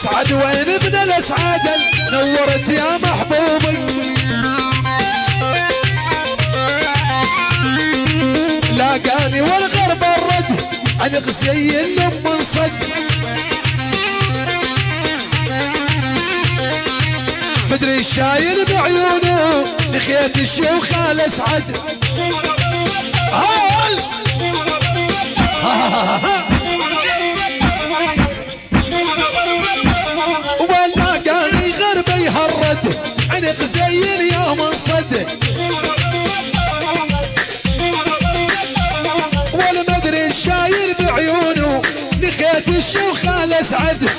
اسعد وين ابن الاسعد نورت يا محبوبي لاقاني والغرب الرد عن غزي الام منصد مدري الشايل بعيونه لخيت الشيوخ الاسعد هول ولاقاني غربي هرد عن غزي يا منصد والمدري الشايل بعيونه لخيت الشيوخ الاسعد